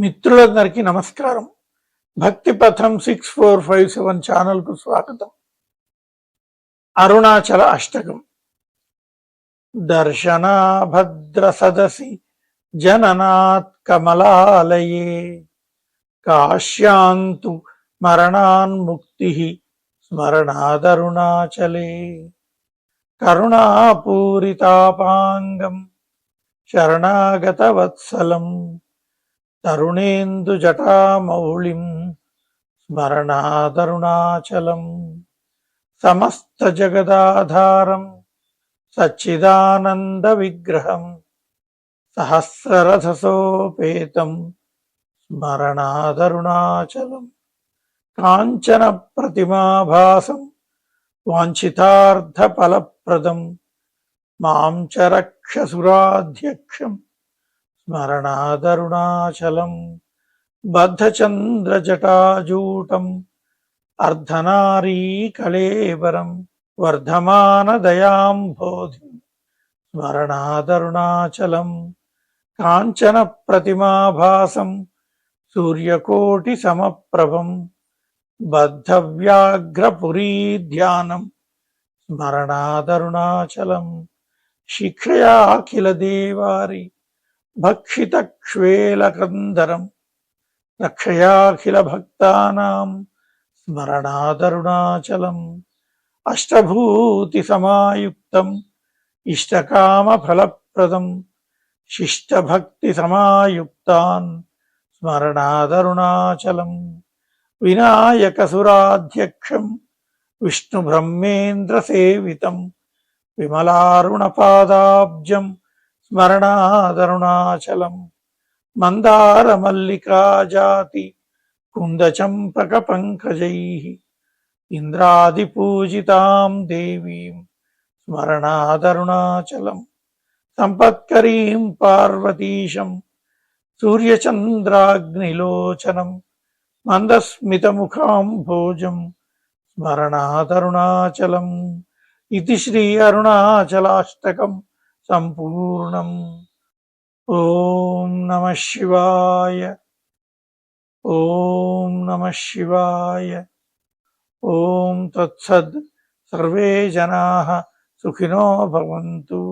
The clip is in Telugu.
మిత్రులందరికీ నమస్కారం. భక్తి పథం 6457 ఛానల్ కు స్వాగతం. అరుణాచల అష్టకం. దర్శనా భద్ర సదసి జననాత్ కమలాలయే కాశ్యాంతు మరణాన్ముక్తి స్మరణాదరుణాచలే కరుణాపూరితాపాంగం శరణాగత వత్సలం తరుణేందు జటామౌళిం స్మరణాదరుణాచలం సమస్త జగదాధారం సచ్చిదానంద విగ్రహం సహస్రరథసోపేతం స్మరణాదరుణాచలం కాంచన ప్రతిమాభాసం వాంఛితార్థ ఫలప్రదం మాం చ రక్షసురాధ్యక్షం స్మరణాదరుణాచలం బద్ధచంద్రజటాజూటం అర్ధనారీకళేబరం వర్ధమానదయాంబోధిం స్మరణాదరుణాచలం కాంచన ప్రతిమాభాసం సూర్యకోటి సమప్రభం బద్ధవ్యాఘ్రపురీధ్యానం స్మరణాదరుణాచలం శిక్షయాఖిల దేవారి భక్షితక్ష్వేలకందరం రక్షయాఖిల భక్తానాం స్మరణాదరుణాచలం అష్టభూతి సమాయుక్తం ఇష్టకామ ఫలప్రదం శిష్టభక్తి సమాయుక్తాన్ స్మరణాదరుణాచలం వినాయకసురాధ్యక్షం విష్ణు బ్రహ్మేంద్ర సేవితం విమలారుణపాదాబ్జం స్మరణాదరుణాచలం మందార మల్లికాజాతి కుందచంపక పంకజై ఇంద్రాదిపూజితాం దేవీం స్మరణాదరుణాచలం సంపత్కరీం పార్వతీశం సూర్యచంద్రాగ్నిలోచనం మందస్మితముఖాంభోజం స్మరణాదరుణాచలం ఇది శ్రీ అరుణాచలాష్టకం సంపూర్ణం. ఓం నమః శివాయ. ఓం నమః శివాయ. ఓం తత్సద్. సర్వే జనాః సుఖినో భవంతు.